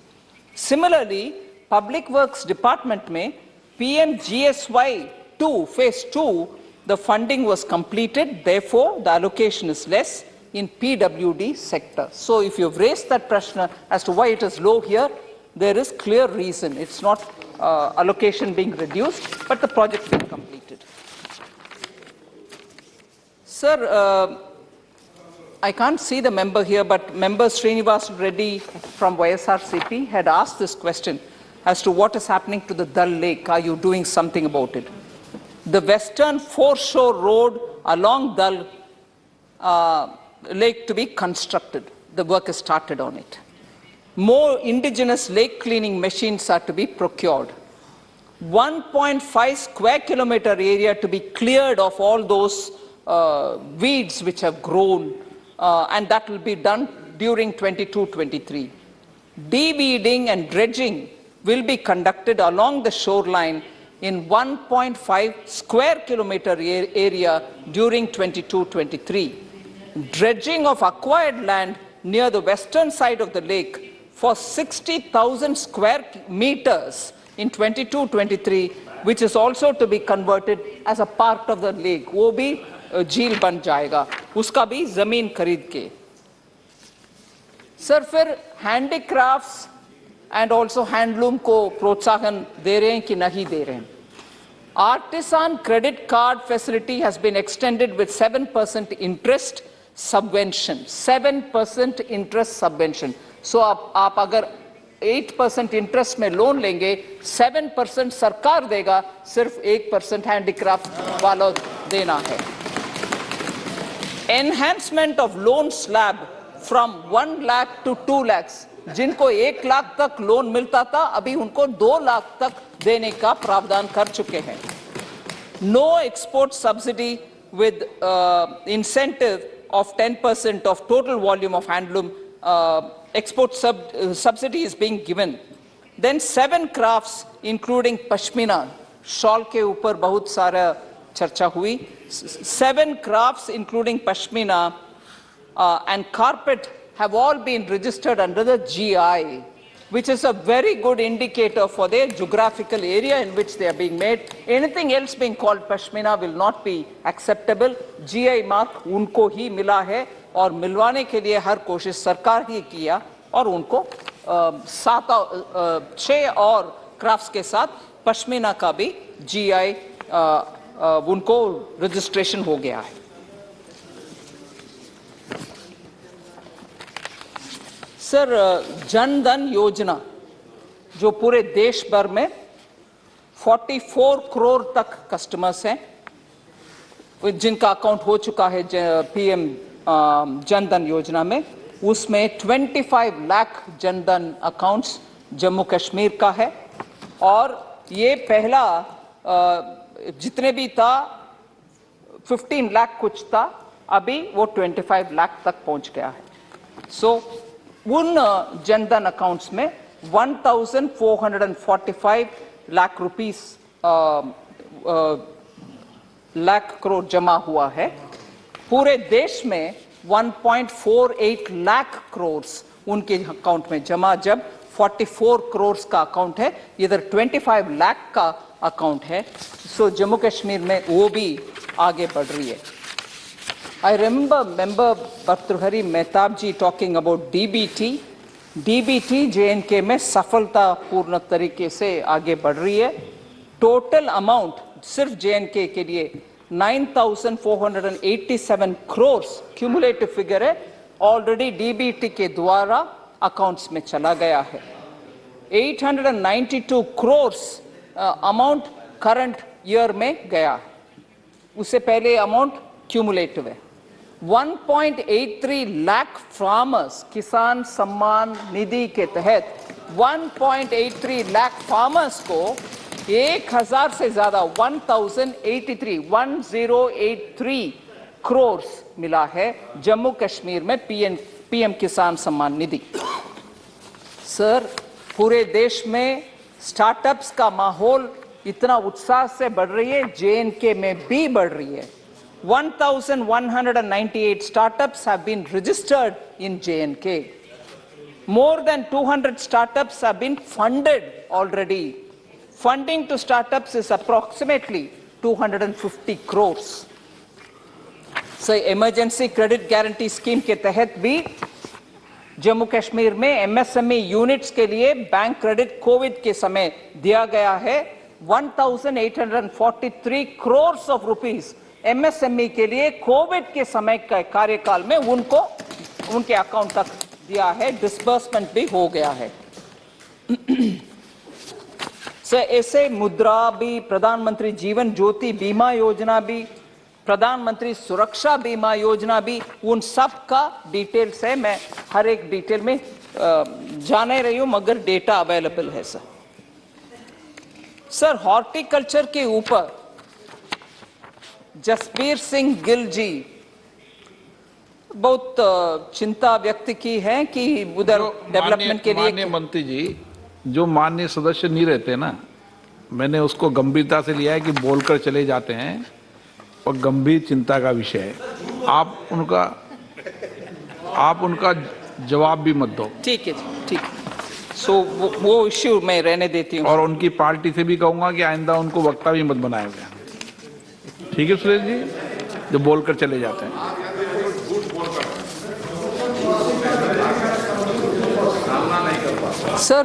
D: Similarly, Public Works Department mein PMGSY 2, Phase 2, the funding was completed. Therefore, the allocation is less in PWD sector. So if you've raised that question as to why it is low here, there is clear reason. It's not allocation being reduced, but the project being completed. Sir, I can't see the member here, but member Srinivas Reddy from YSRCP had asked this question as to what is happening to the Dal Lake. Are you doing something about it? The western foreshore road along Dal Lake to be constructed. The work is started on it. More indigenous lake cleaning machines are to be procured. 1.5 square kilometer area to be cleared of all those weeds which have grown, and that will be done during 22-23. De-weeding and dredging will be conducted along the shoreline in 1.5 square kilometer area during 22-23. Dredging of acquired land near the western side of the lake for 60,000 square meters in 22-23, which is also to be converted as a part of the lake. वो भी झील बन जाएगा, उसका भी जमीन खरीद के. सर फिर हैंडीक्राफ्ट्स एंड ऑल्सो हैंडलूम को प्रोत्साहन दे रहे हैं कि नहीं दे रहे हैं? Artisan credit card facility has been extended with 7% interest subvention. 7% interest subvention. So आप अगर 8% इंटरेस्ट में लोन लेंगे, 7% सरकार देगा, सिर्फ 1% हैंडीक्राफ्ट वालों देना है. Enhancement of loan slab from 1 lakh to 2 lakhs. जिनको 1 लाख तक लोन मिलता था, अभी उनको 2 लाख तक देने का प्रावधान कर चुके हैं. No export subsidy with incentive of 10% of total volume of handloom export subsidy is being given. Then 7 crafts including pashmina, shawl के ऊपर बहुत सारा चर्चा हुई. 7 crafts including pashmina and carpet have all been registered under the GI, which is a very good indicator for their geographical area in which they are being made. Anything else being called pashmina will not be acceptable. GI mark उनको ही मिला है और मिलवाने के लिए हर कोशिश सरकार ही किया और उनको 6 और क्राफ्ट्स के साथ पश्मीना का भी GI उनको रजिस्ट्रेशन हो गया है. सर जन धन योजना जो पूरे देश भर में 44 करोड़ तक कस्टमर्स हैं जिनका अकाउंट हो चुका है पीएम जन धन योजना में, उसमें 25 लाख जन धन अकाउंट्स जम्मू कश्मीर का है और ये पहला जितने भी था 15 लाख कुछ था, अभी वो 25 लाख तक पहुंच गया है. सो उन जनधन अकाउंट्स में 1,445 लाख रुपीस लाख करोड़ जमा हुआ है. पूरे देश में 1.48 लाख करोड़ उनके अकाउंट में जमा, जब 44 करोड़ का अकाउंट है, इधर 25 लाख का अकाउंट है. सो जम्मू कश्मीर में वो भी आगे बढ़ रही है. I remember member Bhartrihari Mehtab ji talking about DBT. DBT J&K में सफलता पूर्ण तरीके से आगे बढ़ रही है. टोटल अमाउंट सिर्फ J&K के लिए 9,487 करोड़ क्यूमुलेटिव फिगर है, ऑलरेडी DBT के द्वारा अकाउंट्स में चला गया है. 892 करोड़ अमाउंट करंट ईयर में गया है, उससे पहले अमाउंट क्यूमुलेटिव है. 1.83 लाख फार्मर्स किसान सम्मान निधि के तहत 1.83 लाख फार्मर्स को 1,000 से ज्यादा 1,083 करोड़ मिला है जम्मू कश्मीर में पीएम किसान सम्मान निधि. सर पूरे देश में स्टार्टअप्स का माहौल इतना उत्साह से बढ़ रही है, J&K में भी बढ़ रही है. 1,198 startups have been registered in J&K. More than 200 startups have been funded already. Funding to startups is approximately 250 crores. So, emergency credit guarantee scheme के तहत भी जम्मू कश्मीर में MSME यूनिट्स के लिए बैंक क्रेडिट कोविड के समय दिया गया है. 1,843 crores of rupees एमएसएमई के लिए कोविड के समय का कार्यकाल में उनको उनके अकाउंट तक दिया है, डिसबर्समेंट भी हो गया है। ऐसे मुद्रा भी, प्रधानमंत्री जीवन ज्योति बीमा योजना भी, प्रधानमंत्री सुरक्षा बीमा योजना भी, उन सब का डिटेल्स है। मैं हर एक डिटेल में जाने रही हूं, मगर डेटा अवेलेबल है सर। सर, हॉर्टिकल्चर के ऊपर जसबीर सिंह गिल जी बहुत चिंता व्यक्त की है कि उधर डेवलपमेंट के लिए।
F: माननीय मंत्री जी, जो माननीय सदस्य नहीं रहते ना, मैंने उसको गंभीरता से लिया है कि बोलकर चले जाते हैं और गंभीर चिंता का विषय है। आप उनका जवाब भी मत दो।
D: ठीक है जी, ठीक है। वो इश्यू मैं रहने देती हूँ।
F: और उनकी पार्टी से भी कहूंगा कि आइंदा उनको वक्ता भी मत बनाया गया। ठीक है सुरेश जी, जो बोलकर चले जाते हैं।
D: Sir,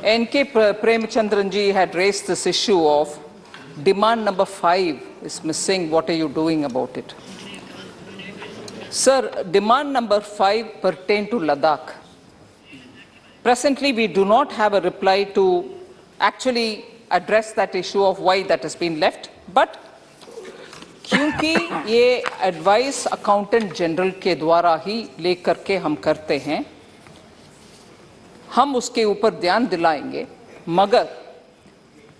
D: N.K. Premchandran ji had raised this issue of demand number 5 is missing. What are you doing about it? Sir, demand number 5 pertain to Ladakh. Presently, we do not have a reply to actually address that issue of why that has been left. But क्योंकि ये advice accountant general के द्वारा ही लेकर के हम करते हैं, हम उसके ऊपर ध्यान दिलाएंगे। मगर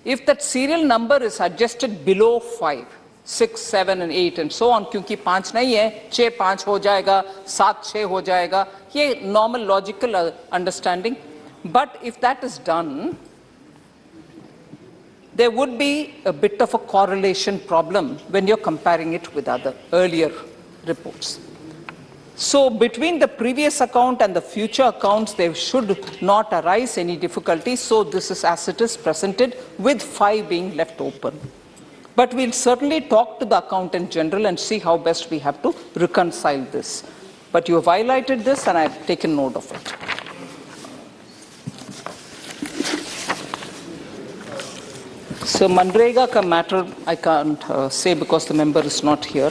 D: if that serial number is adjusted below 5, 6, 7 and 8 and so on, क्योंकि 5 नहीं है, 6 5 हो जाएगा, 7 6 हो जाएगा, ये normal logical understanding. But if that is done, there would be a bit of a correlation problem when you're comparing it with other earlier reports. So between the previous account and the future accounts, there should not arise any difficulty. So this is as it is presented, with 5 being left open. But we'll certainly talk to the accountant general and see how best we have to reconcile this. But you have highlighted this and I've taken note of it. So Manrega ka matter I can't say because the member is not here.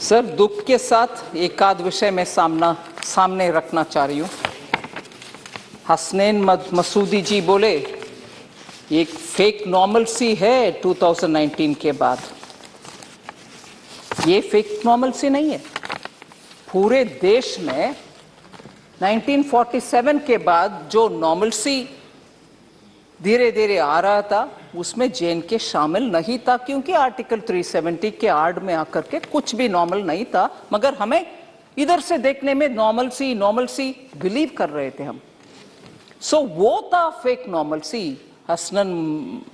D: Sir, दुख के साथ एक आध विषय में सामने रखना चाह रही हूँ। हसनैन मसूदी जी बोले ये फेक नॉर्मलसी है 2019 के बाद। ये फेक नॉर्मलसी नहीं है। पूरे देश में 1947 के बाद जो नॉर्मलसी धीरे धीरे आ रहा था, उसमें J&K शामिल नहीं था, क्योंकि आर्टिकल 370 के आड़ में आकर के कुछ भी नॉर्मल नहीं था। मगर हमें इधर से देखने में नॉर्मलसी बिलीव कर रहे थे हम। सो वो था फेक नॉर्मलसी। हसनैन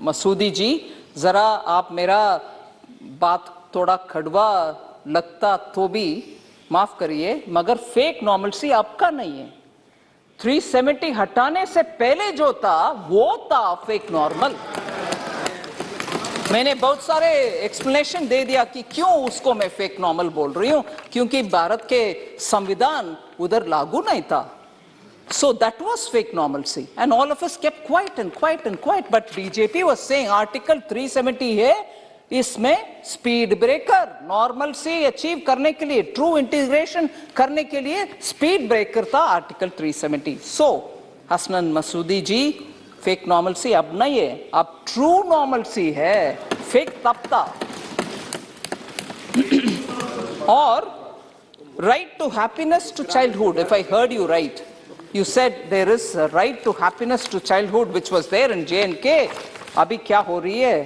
D: मसूदी जी, जरा आप मेरा बात थोड़ा कड़वा लगता तो भी माफ करिए, मगर फेक नॉर्मलसी आपका नहीं है। 370 हटाने से पहले जो था वो था फेक नॉर्मल। मैंने बहुत सारे एक्सप्लेनेशन दे दिया कि क्यों उसको मैं फेक नॉर्मल बोल रही हूं, क्योंकि भारत के संविधान उधर लागू नहीं था। So that was fake normalcy and all of us kept quiet and quiet and quiet, but BJP was saying article 370 है, इसमें स्पीड ब्रेकर नॉर्मलसी अचीव करने के लिए, ट्रू इंटीग्रेशन करने के लिए स्पीड ब्रेकर था आर्टिकल 370। सो हसनैन मसूदी जी, फेक नॉर्मलसी अब नहीं है, अब ट्रू नॉर्मलसी है, फेक तब था। और right to happiness to childhood, if I heard you right, you said there is a right to happiness to childhood which was there in J&K। अभी क्या हो रही है,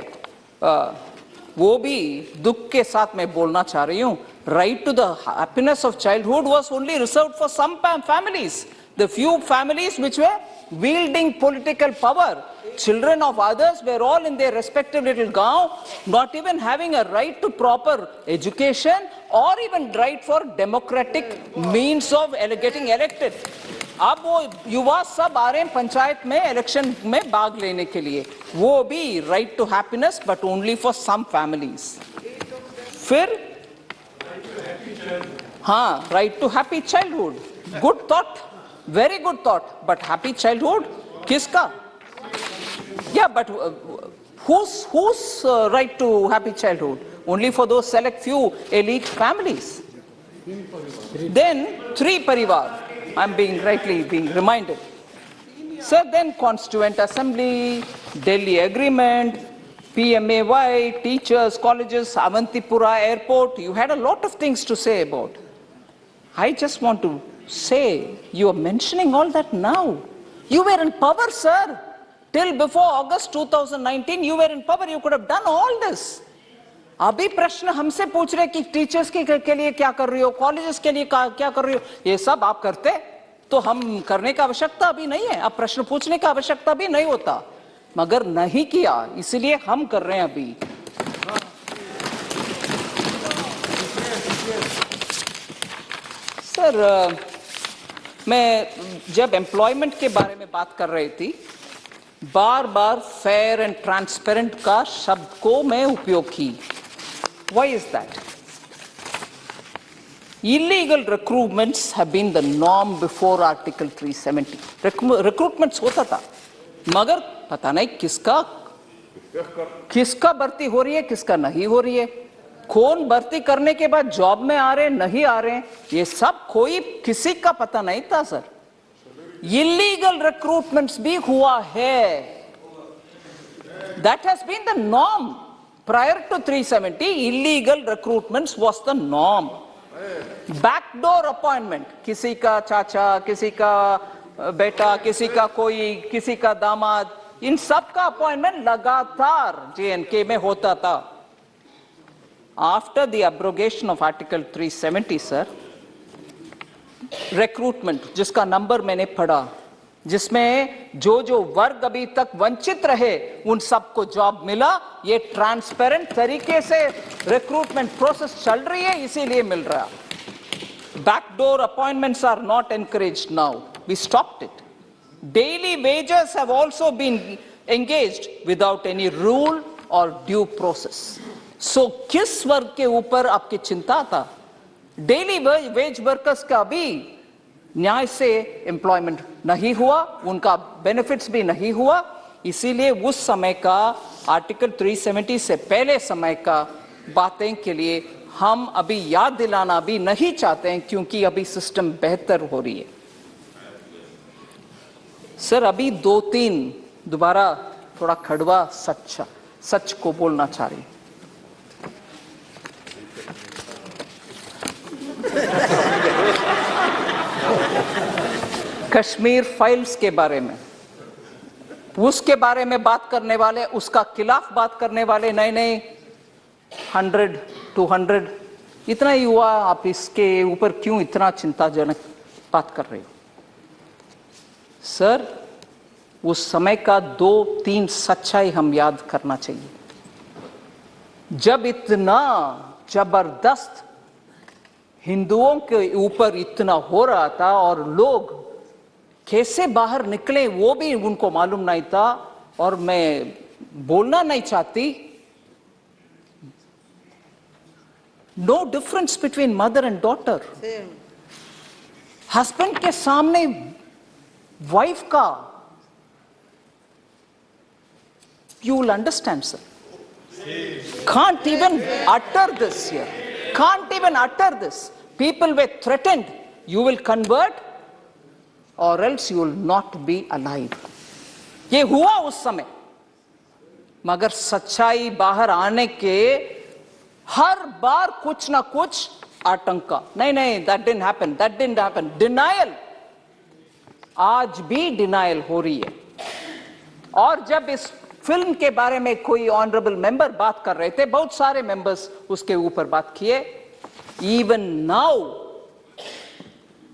D: वो भी दुख के साथ मैं बोलना चाह रही हूँ। Right to the happiness of childhood was only reserved for some families, the few families which were wielding political power. Children of others were all in their respective little gaon, not even having a right to proper education or even right for democratic means of getting elected। अब वो युवा सब आ रहे हैं पंचायत में election में भाग लेने के लिए, वो भी right to happiness but only for some families. फिर हाँ, right to happy childhood, good thought, very good thought, but happy childhood किसका? या but Whose right to happy childhood? Only for those select few elite families. Then three parivar. I'm rightly being reminded. Sir, then Constituent Assembly, Delhi Agreement, PMAY, teachers, colleges, Avantipura Airport. You had a lot of things to say about. I just want to say, you are mentioning all that now. You were in power, sir. Till before August 2019, you were in power. You could have done all this. अभी प्रश्न हमसे पूछ रहे कि teachers के लिए क्या कर रही हो, कॉलेजेस के लिए क्या कर रही हो, ये सब आप करते तो हम करने का आवश्यकता अभी नहीं है, अब प्रश्न पूछने का आवश्यकता भी नहीं होता, मगर नहीं किया, इसलिए हम कर रहे हैं अभी। सर, मैं जब एम्प्लॉयमेंट के बारे में बात कर रही थी, बार बार फेयर एंड ट्रांसपेरेंट का शब्द को मैं उपयोग की। Why is that? Illegal recruitments have been the norm before Article 370. Recruitments होता था, मगर पता नहीं किसका भर्ती हो रही है, किसका नहीं हो रही है, कौन भर्ती करने के बाद जॉब में आ रहे नहीं आ रहे, ये सब कोई किसी का पता नहीं था सर। Illegal recruitments भी हुआ है. That has been the norm. Prior to 370, illegal recruitments was the norm. Backdoor appointment, किसी का चाचा, किसी का बेटा, किसी का कोई, किसी का दामाद, इन सब का अपॉइंटमेंट लगातार J&K में होता था. After the abrogation of Article 370, sir, recruitment, जिसका नंबर मैंने पढ़ा, जिसमें जो वर्ग अभी तक वंचित रहे उन सबको जॉब मिला, ये ट्रांसपेरेंट तरीके से रिक्रूटमेंट प्रोसेस चल रही है, इसीलिए मिल रहा. Backdoor appointments are not encouraged now. We stopped it. Daily wages have also been engaged without any rule or due process. So किस वर्ग के ऊपर आपकी चिंता था? डेली वेज वर्कर्स का भी न्याय से एम्प्लॉयमेंट नहीं हुआ, उनका बेनिफिट्स भी नहीं हुआ, इसीलिए उस समय का आर्टिकल 370 से पहले समय का बातें के लिए हम अभी याद दिलाना भी नहीं चाहते हैं, क्योंकि अभी सिस्टम बेहतर हो रही है. सर, अभी 2-3 दोबारा थोड़ा कड़वा सच को बोलना चाह रही. कश्मीर फाइल्स के बारे में, उसके बारे में बात करने वाले, उसका खिलाफ बात करने वाले नए 100-200 इतना ही हुआ, आप इसके ऊपर क्यों इतना चिंताजनक बात कर रहे हो? सर, उस समय का 2-3 सच्चाई हम याद करना चाहिए. जब इतना जबरदस्त हिंदुओं के ऊपर इतना हो रहा था और लोग कैसे बाहर निकले वो भी उनको मालूम नहीं था, और मैं बोलना नहीं चाहती. No difference between mother and daughter. Husband के सामने वाइफ का, you will understand, sir. Can't even utter this here. Can't even utter this. People were threatened. You will convert or else you will not be alive. ये हुआ उस समय, मगर सच्चाई बाहर आने के हर बार कुछ ना कुछ आतंका. नहीं, that didn't happen. Denial. आज भी डिनायल हो रही है. और जब इस फिल्म के बारे में कोई ऑनरेबल मेंबर बात कर रहे थे, बहुत सारे मेंबर्स उसके ऊपर बात किए. इवन नाउ,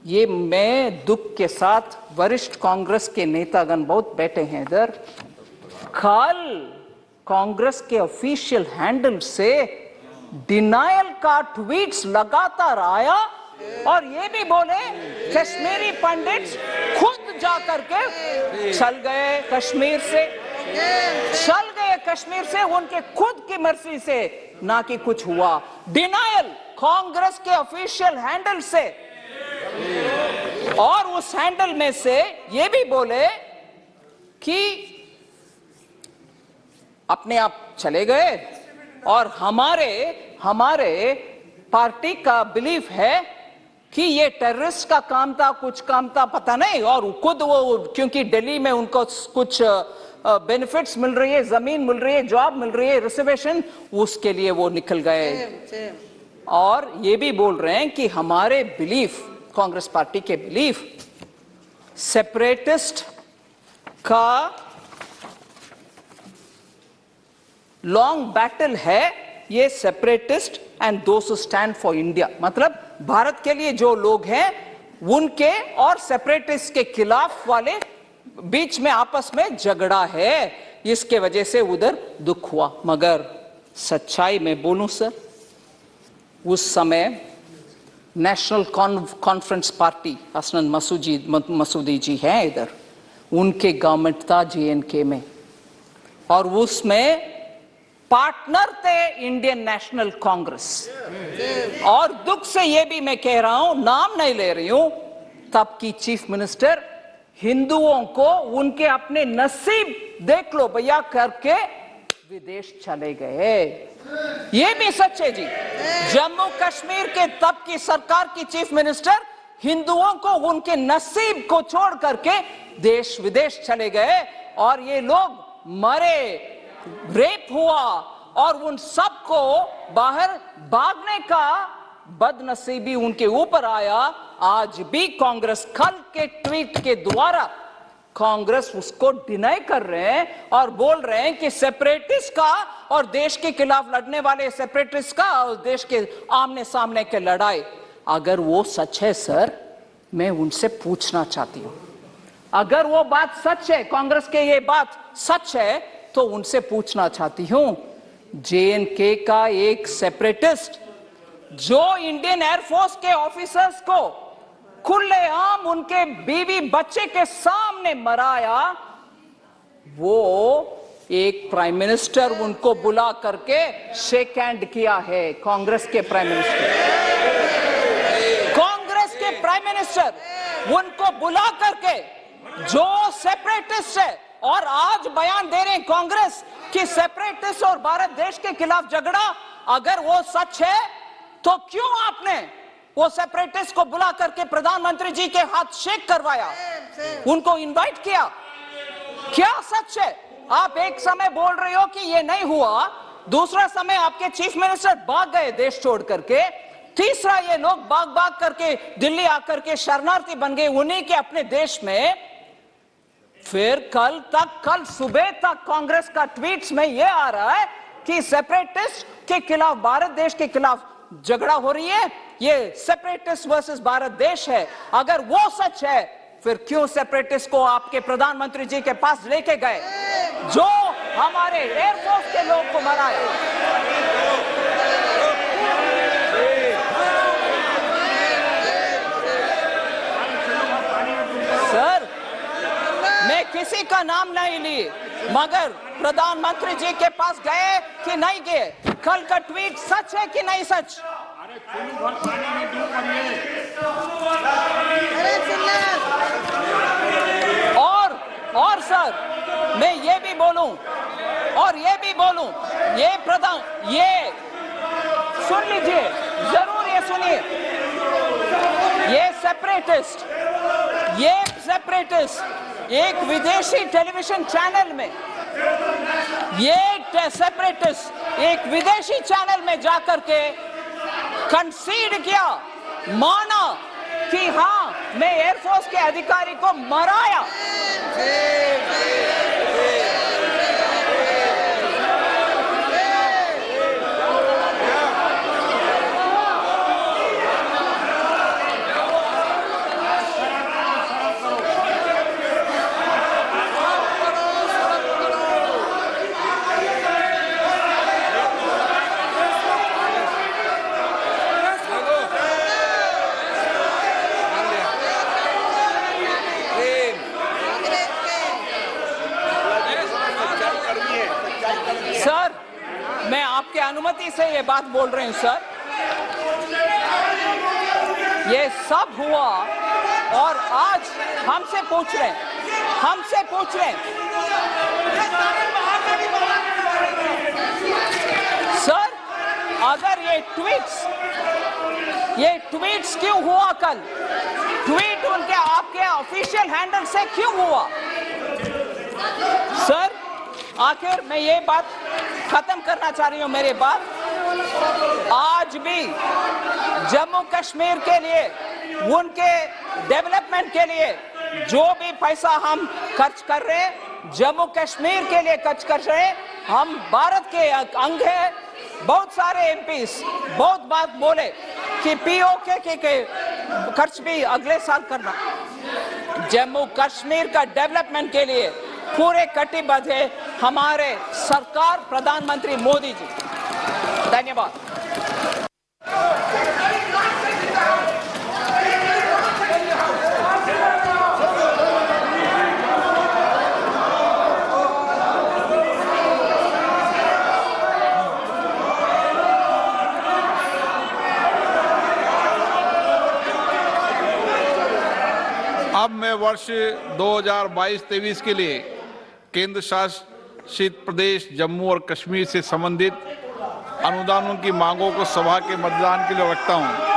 D: ये मैं दुख के साथ, वरिष्ठ कांग्रेस के नेतागण बहुत बैठे हैं इधर, कल कांग्रेस के ऑफिशियल हैंडल से डिनायल का ट्वीट्स लगातार आया, और ये भी बोले कश्मीरी पंडित्स खुद जा करके चल गए कश्मीर से, उनके खुद की मर्जी से, ना कि कुछ हुआ. डिनायल कांग्रेस के ऑफिशियल हैंडल से. और उस हैंडल में से ये भी बोले कि अपने आप चले गए और हमारे पार्टी का बिलीफ है कि ये टेररिस्ट का काम था, कुछ काम था, पता नहीं, और खुद वो क्योंकि दिल्ली में उनको कुछ बेनिफिट्स मिल रही है, जमीन मिल रही है, जॉब मिल रही है, रिजर्वेशन, उसके लिए वो निकल गए। और ये भी बोल रहे हैं कि हमारे बिलीफ, कांग्रेस पार्टी के बिलीफ, सेपरेटिस्ट का लॉन्ग बैटल है ये, separatist and those who stand for India, मतलब भारत के लिए जो लोग हैं उनके और सेपरेटिस्ट के खिलाफ वाले बीच में आपस में झगड़ा है, इसके वजह से उधर दुख हुआ। मगर सच्चाई में बोलूं सर, उस समय नेशनल कॉन्फ्रेंस पार्टी, हसनन मसूदी जी हैं इधर, उनके गवर्नमेंट था J&K में, और उसमें पार्टनर थे इंडियन नेशनल कांग्रेस। और दुख से ये भी मैं कह रहा हूं, नाम नहीं ले रही हूं, तब की चीफ मिनिस्टर हिंदुओं को उनके अपने नसीब देख लो भैया करके विदेश चले गए। ये भी सच है जी। जम्मू कश्मीर के तब की सरकार की चीफ मिनिस्टर हिंदुओं को उनके नसीब को छोड़ करके देश विदेश चले गए, और ये लोग मरे, रेप हुआ, और उन सबको बाहर भागने का बदनसीबी उनके ऊपर आया। आज भी कांग्रेस कल के ट्वीट के द्वारा कांग्रेस उसको डिनाई कर रहे हैं और बोल रहे हैं कि सेपरेटिस्ट का और देश के खिलाफ लड़ने वाले सेपरेटिस्ट का और देश के आमने सामने के लड़ाई, अगर वो सच है सर, मैं उनसे पूछना चाहती हूं, अगर वो बात सच है, कांग्रेस के ये बात सच है, तो उनसे पूछना चाहती हूं, J&K का एक सेपरेटिस्ट जो इंडियन एयरफोर्स के ऑफिसर्स को खुलेआम उनके बीवी बच्चे के सामने मराया, वो एक प्राइम मिनिस्टर उनको बुला करके शेक हैंड किया है। कांग्रेस के प्राइम मिनिस्टर, कांग्रेस के प्राइम मिनिस्टर उनको बुला करके, जो सेपरेटिस्ट है, और आज बयान दे रहे हैं कांग्रेस कि सेपरेटिस्ट और भारत देश के खिलाफ झगड़ा, अगर वो सच है तो क्यों आपने वो सेपरेटिस्ट को बुला करके प्रधानमंत्री जी के हाथ शेक करवाया, उनको इनवाइट किया? क्या सच है? आप एक समय बोल रहे हो कि ये नहीं हुआ, दूसरा समय आपके चीफ मिनिस्टर भाग गए देश छोड़ करके, तीसरा ये लोग भाग करके दिल्ली आकर के शरणार्थी बन गए उन्हीं के अपने देश में। फिर कल सुबह तक कांग्रेस का ट्वीट्स में ये आ रहा है कि सेपरेटिस्ट के खिलाफ, भारत देश के खिलाफ झगड़ा हो रही है, ये सेपरेटिस्ट वर्सेस भारत देश है। अगर वो सच है, फिर क्यों सेपरेटिस्ट को आपके प्रधानमंत्री जी के पास लेके गए, जो हमारे एयरफोर्स के लोग को मराए? सर, मैं किसी का नाम नहीं ली, मगर प्रधानमंत्री जी के पास गए कि नहीं गए? कल का ट्वीट सच है कि नहीं सच? और सर, मैं ये भी बोलूं, ये सुन लीजिए, जरूर ये सुनिए, ये सेपरेटिस्ट एक विदेशी टेलीविजन चैनल में, ये सेपरेटिस्ट एक विदेशी चैनल में जाकर के कंसीड किया, माना कि हाँ, मैं एयरफोर्स के अधिकारी को मराया। सर, मैं आपके अनुमति से ये बात बोल रही हूं सर, ये सब हुआ और आज हमसे पूछ रहे हैं सर, अगर ये ट्वीट्स क्यों हुआ कल? ट्वीट उनके आपके ऑफिशियल हैंडल से क्यों हुआ? सर, आखिर मैं ये बात खत्म करना चाह रही हूं। मेरी बात, आज भी जम्मू कश्मीर के लिए, उनके डेवलपमेंट के लिए जो भी पैसा हम खर्च कर रहे हैं, जम्मू कश्मीर के लिए खर्च कर रहे हैं। हम भारत के अंग है। बहुत सारे एमपीस बहुत बात बोले कि पीओके के खर्च भी अगले साल करना। जम्मू कश्मीर का डेवलपमेंट के लिए पूरे कटिबद्ध है हमारे सरकार, प्रधानमंत्री मोदी जी। धन्यवाद।
F: अब मैं वर्ष 2022-23 के लिए केंद्र शासित प्रदेश जम्मू और कश्मीर से संबंधित अनुदानों की मांगों को सभा के मतदान के लिए रखता हूं।